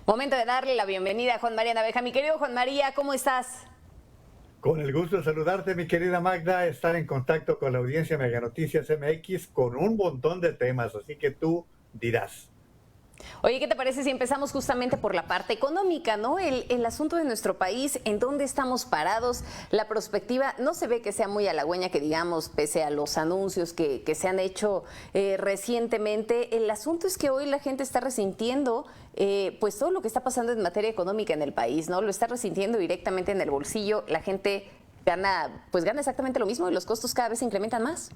Momento de darle la bienvenida a Juan María Naveja. Mi querido Juan María, ¿cómo estás? Con el gusto de saludarte, mi querida Magda, estar en contacto con la audiencia Mega Noticias MX con un montón de temas, así que tú dirás. Oye, ¿qué te parece si empezamos justamente por la parte económica, ¿no? El asunto de nuestro país, en dónde estamos parados, la perspectiva no se ve que sea muy halagüeña, que digamos, pese a los anuncios que se han hecho recientemente. El asunto es que hoy la gente está resintiendo pues todo lo que está pasando en materia económica en el país, ¿no? Lo está resintiendo directamente en el bolsillo, la gente gana exactamente lo mismo y los costos cada vez se incrementan más.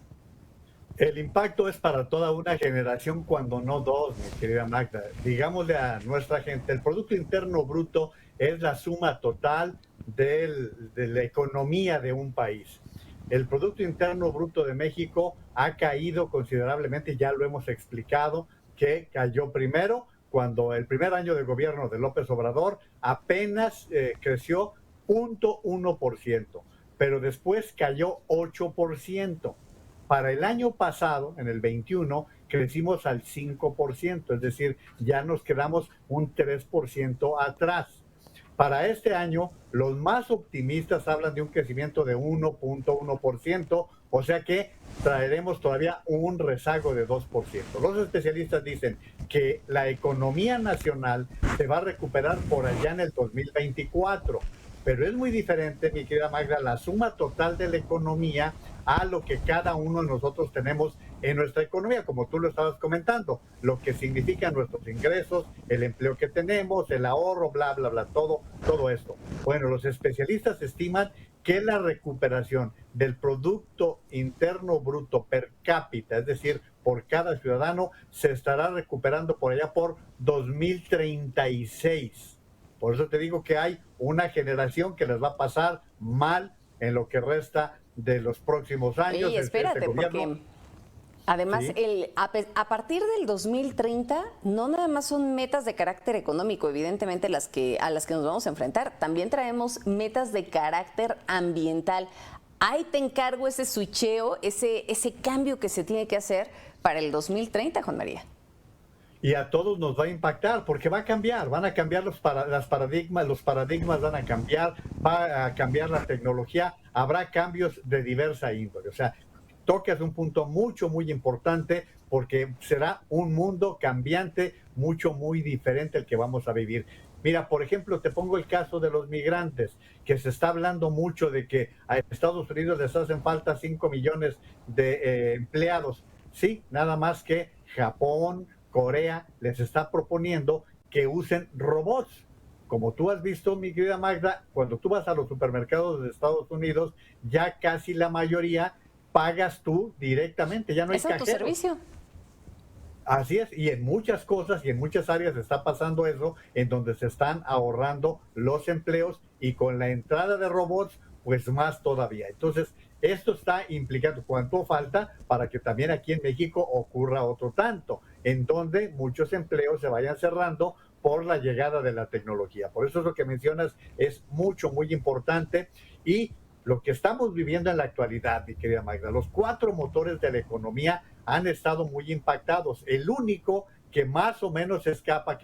El impacto es para toda una generación, cuando no dos, mi querida Magda. Digámosle a nuestra gente, el Producto Interno Bruto es la suma total de la economía de un país. El Producto Interno Bruto de México ha caído considerablemente, ya lo hemos explicado, que cayó primero cuando el primer año de gobierno de López Obrador apenas creció 0.1%, pero después cayó 8%. Para el año pasado, en el 21, crecimos al 5%, es decir, ya nos quedamos un 3% atrás. Para este año, los más optimistas hablan de un crecimiento de 1.1%, o sea que traeremos todavía un rezago de 2%. Los especialistas dicen que la economía nacional se va a recuperar por allá en el 2024, pero es muy diferente, mi querida Magda, la suma total de la economía a lo que cada uno de nosotros tenemos en nuestra economía, como tú lo estabas comentando, lo que significan nuestros ingresos, el empleo que tenemos, el ahorro, bla, bla, bla, todo esto. Bueno, los especialistas estiman que la recuperación del Producto Interno Bruto per cápita, es decir, por cada ciudadano, se estará recuperando por allá por 2036. Por eso te digo que hay una generación que les va a pasar mal en lo que resta de los próximos años. Oye, Este espérate, gobierno, porque además, sí, a partir del 2030, no nada más son metas de carácter económico, evidentemente a las que nos vamos a enfrentar, también traemos metas de carácter ambiental. Ahí te encargo ese switcheo, ese cambio que se tiene que hacer para el 2030, Juan María. y a todos nos va a impactar porque va a cambiar, van a cambiar las paradigmas, los paradigmas van a cambiar, va a cambiar la tecnología, habrá cambios de diversa índole. O sea, tocas un punto muy importante porque será un mundo cambiante, muy diferente el que vamos a vivir. Mira, por ejemplo, te pongo el caso de los migrantes, que se está hablando mucho de que a Estados Unidos les hacen falta 5 millones de empleados. Sí, nada más que Japón, Corea les está proponiendo que usen robots. Como tú has visto, mi querida Magda, cuando tú vas a los supermercados de Estados Unidos, ya casi la mayoría pagas tú directamente, ya no hay Es cajeros. autoservicio. Así es, y en muchas cosas y en muchas áreas está pasando eso, en donde se están ahorrando los empleos y con la entrada de robots, pues más todavía. Entonces, esto está implicando cuánto falta para que también aquí en México ocurra otro tanto, en donde muchos empleos se vayan cerrando por la llegada de la tecnología. Por eso es lo que mencionas, es muy importante y lo que estamos viviendo en la actualidad, mi querida Magda, los cuatro motores de la economía han estado muy impactados. El único que más o menos escapa,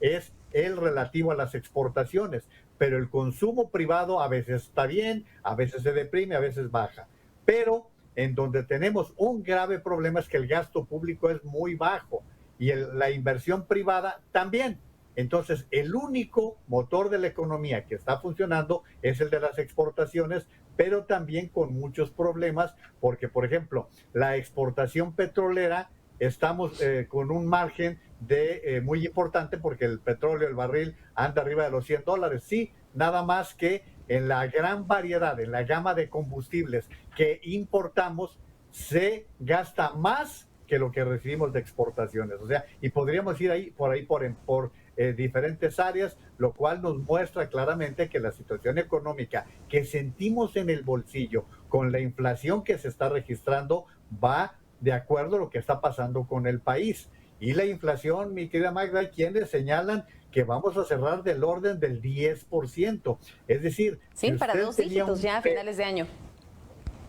es el relativo a las exportaciones, pero el consumo privado a veces está bien, a veces se deprime, a veces baja. Pero en donde tenemos un grave problema es que el gasto público es muy bajo y la inversión privada también. Entonces, el único motor de la economía que está funcionando es el de las exportaciones, pero también con muchos problemas, porque, por ejemplo, la exportación petrolera, estamos con un margen de muy importante porque el petróleo, el barril, anda arriba de los $100. Sí, nada más que en la gran variedad, en la gama de combustibles que importamos, se gasta más que lo que recibimos de exportaciones. O sea, y podríamos ir ahí por diferentes áreas, lo cual nos muestra claramente que la situación económica que sentimos en el bolsillo con la inflación que se está registrando va de acuerdo a lo que está pasando con el país. Y la inflación, mi querida Magda, hay quienes señalan que vamos a cerrar del orden del 10%. Es decir, Sí, si para usted dos tenía dígitos un ya a finales de año.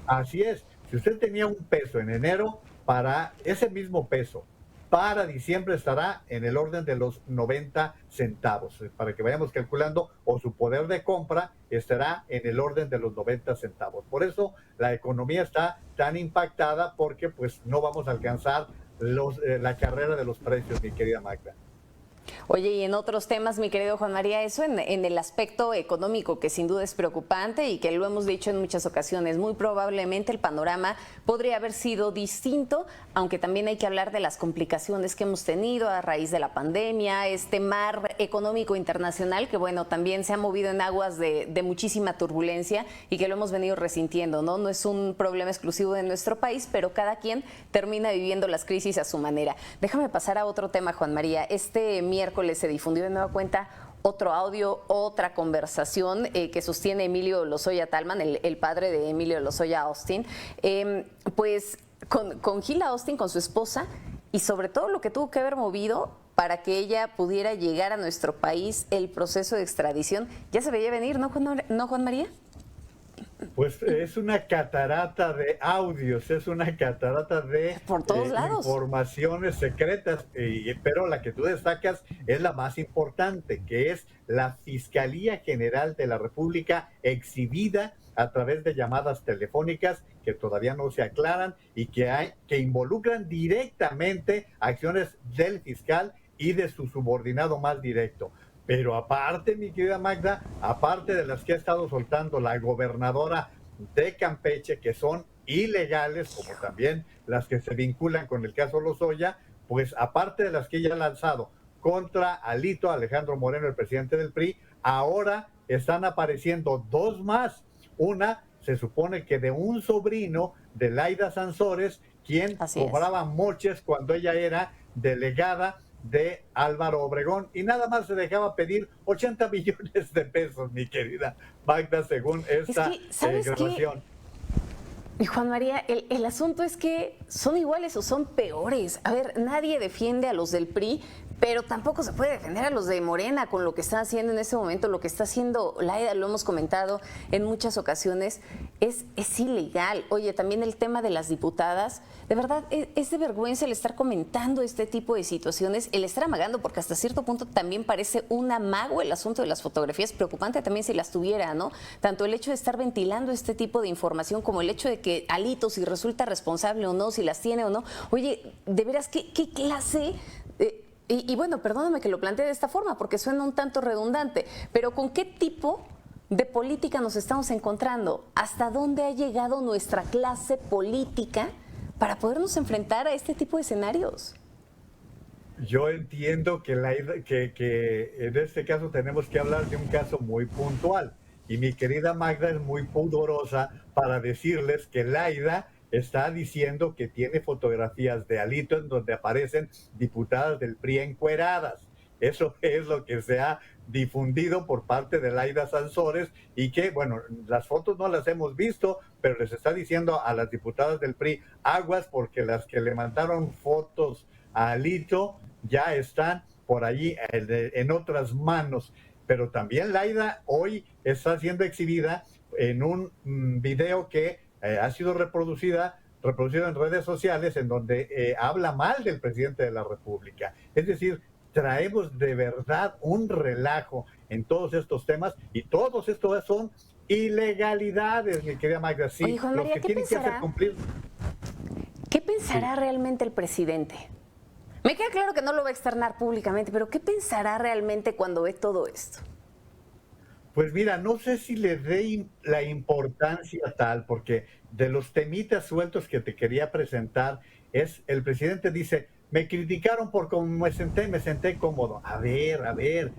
Así es. Si usted tenía un peso en enero, para ese mismo peso, para diciembre estará en el orden de los 90 centavos, para que vayamos calculando, o su poder de compra estará en el orden de los 90 centavos. Por eso la economía está tan impactada, porque pues no vamos a alcanzar la carrera de los precios, mi querida Magda. Oye, y en otros temas, mi querido Juan María, eso en el aspecto económico, que sin duda es preocupante y que lo hemos dicho en muchas ocasiones, muy probablemente el panorama podría haber sido distinto, aunque también hay que hablar de las complicaciones que hemos tenido a raíz de la pandemia, este mar económico internacional que, bueno, también se ha movido en aguas de muchísima turbulencia y que lo hemos venido resintiendo, ¿no? No es un problema exclusivo de nuestro país, pero cada quien termina viviendo las crisis a su manera. Déjame pasar a otro tema, Juan María. Este miércoles se difundió de nueva cuenta otro audio, otra conversación que sostiene Emilio Lozoya Tallman, el padre de Emilio Lozoya Austin, pues con Gila Austin, con su esposa, y sobre todo lo que tuvo que haber movido para que ella pudiera llegar a nuestro país, el proceso de extradición. Ya se veía venir, ¿no, Juan María? Pues es una catarata de audios, es una catarata de por todos lados, informaciones secretas, pero la que tú destacas es la más importante, que es la Fiscalía General de la República exhibida a través de llamadas telefónicas que todavía no se aclaran y que involucran directamente acciones del fiscal y de su subordinado más directo. Pero aparte, mi querida Magda, aparte de las que ha estado soltando la gobernadora de Campeche, que son ilegales, como también las que se vinculan con el caso Lozoya, pues aparte de las que ella ha lanzado contra Alito, Alejandro Moreno, el presidente del PRI, ahora están apareciendo dos más. Una, se supone que de un sobrino de Laida Sansores, quien cobraba moches cuando ella era delegada de Álvaro Obregón, y nada más se dejaba pedir 80 millones de pesos, mi querida Magda, según esta grabación. Y Juan María, el asunto es que son iguales o son peores. A ver, nadie defiende a los del PRI, pero tampoco se puede defender a los de Morena con lo que están haciendo en este momento. Lo que está haciendo Laida, lo hemos comentado en muchas ocasiones, es ilegal. Oye, también el tema de las diputadas, de verdad, es de vergüenza el estar comentando este tipo de situaciones, el estar amagando, porque hasta cierto punto también parece un amago el asunto de las fotografías, preocupante también si las tuviera, ¿no? Tanto el hecho de estar ventilando este tipo de información como el hecho de que Alito, si resulta responsable o no, si las tiene o no. Oye, de veras, ¿qué clase? Y bueno, perdóname que lo plantee de esta forma porque suena un tanto redundante, pero ¿con qué tipo de política nos estamos encontrando? ¿Hasta dónde ha llegado nuestra clase política para podernos enfrentar a este tipo de escenarios? Yo entiendo que en este caso tenemos que hablar de un caso muy puntual, y mi querida Magda es muy pudorosa para decirles que Laida está diciendo que tiene fotografías de Alito en donde aparecen diputadas del PRI encueradas. Eso es lo que se ha difundido por parte de Laida Sansores, y que, bueno, las fotos no las hemos visto, pero les está diciendo a las diputadas del PRI, aguas, porque las que le mandaron fotos a Alito ya están por allí en otras manos. Pero también Laida hoy está siendo exhibida en un video que ha sido reproducido en redes sociales, en donde habla mal del presidente de la República. Es decir, traemos de verdad un relajo en todos estos temas, y todos estos son ilegalidades, mi querida Magda. Sí, oye, Juan María, los que tienen que hacer cumplir. ¿Qué pensará realmente el presidente? Me queda claro que no lo va a externar públicamente, pero ¿qué pensará realmente cuando ve todo esto? Pues mira, no sé si le dé la importancia tal, porque de los temitas sueltos que te quería presentar, el presidente dice, me criticaron por cómo me senté cómodo. A ver,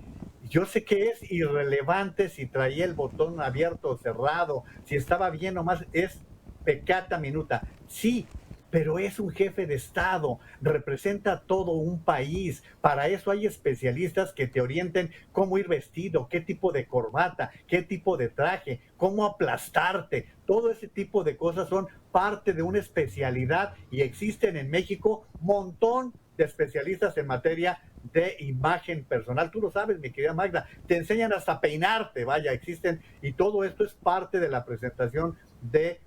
yo sé que es irrelevante si traía el botón abierto o cerrado, si estaba bien o más, es peccata minuta. Sí, pero es un jefe de Estado, representa a todo un país. Para eso hay especialistas que te orienten cómo ir vestido, qué tipo de corbata, qué tipo de traje, cómo aplastarte. Todo ese tipo de cosas son parte de una especialidad, y existen en México un montón de especialistas en materia de imagen personal. Tú lo sabes, mi querida Magda, te enseñan hasta peinarte, vaya, existen, y todo esto es parte de la presentación de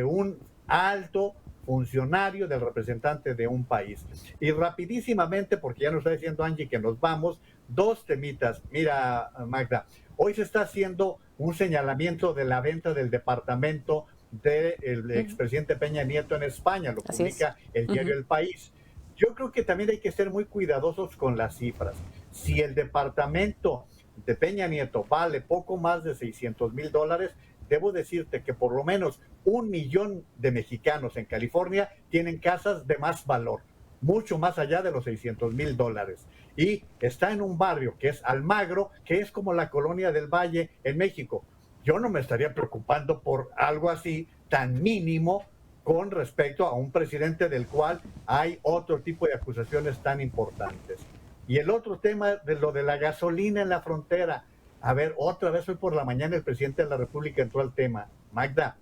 un alto funcionario, del representante de un país. Y rapidísimamente, porque ya nos está diciendo Angie que nos vamos, dos temitas. Mira, Magda, hoy se está haciendo un señalamiento de la venta del departamento del expresidente Peña Nieto en España, lo publica el diario El País. Yo creo que también hay que ser muy cuidadosos con las cifras. Si el departamento de Peña Nieto vale poco más de $600,000, debo decirte que por lo menos 1 millón de mexicanos en California tienen casas de más valor, mucho más allá de los $600,000. Y está en un barrio que es Almagro, que es como la colonia del Valle en México. Yo no me estaría preocupando por algo así tan mínimo con respecto a un presidente del cual hay otro tipo de acusaciones tan importantes. Y el otro tema de lo de la gasolina en la frontera. A ver, otra vez hoy por la mañana el presidente de la República entró al tema. Magda,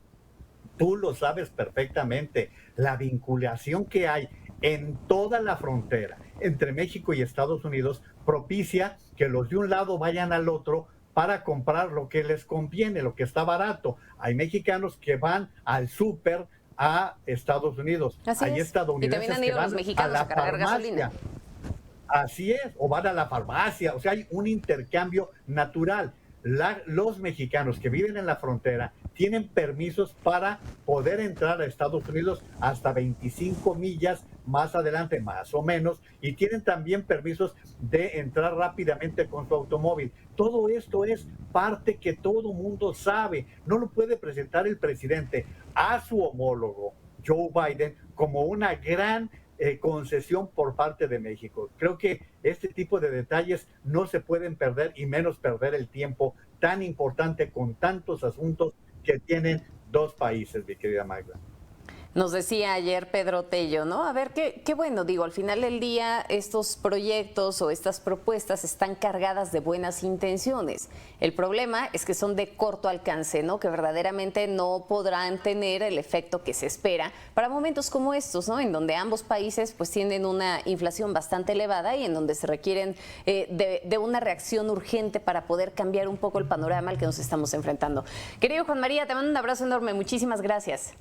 tú lo sabes perfectamente, la vinculación que hay en toda la frontera entre México y Estados Unidos propicia que los de un lado vayan al otro para comprar lo que les conviene, lo que está barato. Hay mexicanos que van al súper a Estados Unidos. Hay estadounidenses y también han ido que van los mexicanos a cargar gasolina. Así es, o van a la farmacia, o sea, hay un intercambio natural. Los mexicanos que viven en la frontera tienen permisos para poder entrar a Estados Unidos hasta 25 millas más adelante, más o menos, y tienen también permisos de entrar rápidamente con su automóvil. Todo esto es parte que todo mundo sabe. No lo puede presentar el presidente a su homólogo, Joe Biden, como una gran concesión por parte de México. Creo que este tipo de detalles no se pueden perder y menos perder el tiempo tan importante con tantos asuntos que tienen dos países, mi querida Magda. Nos decía ayer Pedro Tello, ¿no? A ver, qué bueno, digo, al final del día estos proyectos o estas propuestas están cargadas de buenas intenciones. El problema es que son de corto alcance, ¿no? Que verdaderamente no podrán tener el efecto que se espera para momentos como estos, ¿no? En donde ambos países pues tienen una inflación bastante elevada y en donde se requieren de una reacción urgente para poder cambiar un poco el panorama al que nos estamos enfrentando. Querido Juan María, te mando un abrazo enorme, muchísimas gracias.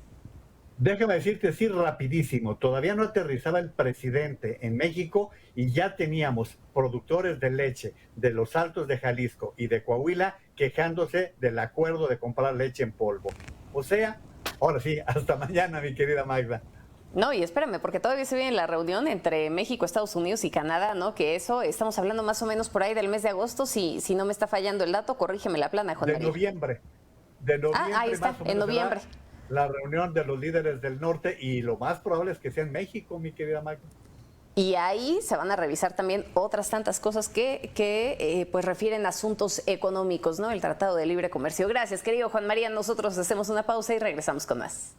Déjame decirte así rapidísimo, todavía no aterrizaba el presidente en México y ya teníamos productores de leche de los Altos de Jalisco y de Coahuila quejándose del acuerdo de comprar leche en polvo. O sea, ahora sí, hasta mañana, mi querida Magda. No, y espérame, porque todavía se viene la reunión entre México, Estados Unidos y Canadá, ¿no? Que eso, estamos hablando más o menos por ahí del mes de agosto, si no me está fallando el dato, corrígeme la plana, Juan María. De noviembre. Ahí está, en noviembre. La reunión de los líderes del norte y lo más probable es que sea en México, mi querida Magda. Y ahí se van a revisar también otras tantas cosas que pues refieren a asuntos económicos, ¿no? El Tratado de Libre Comercio. Gracias, querido Juan María. Nosotros hacemos una pausa y regresamos con más.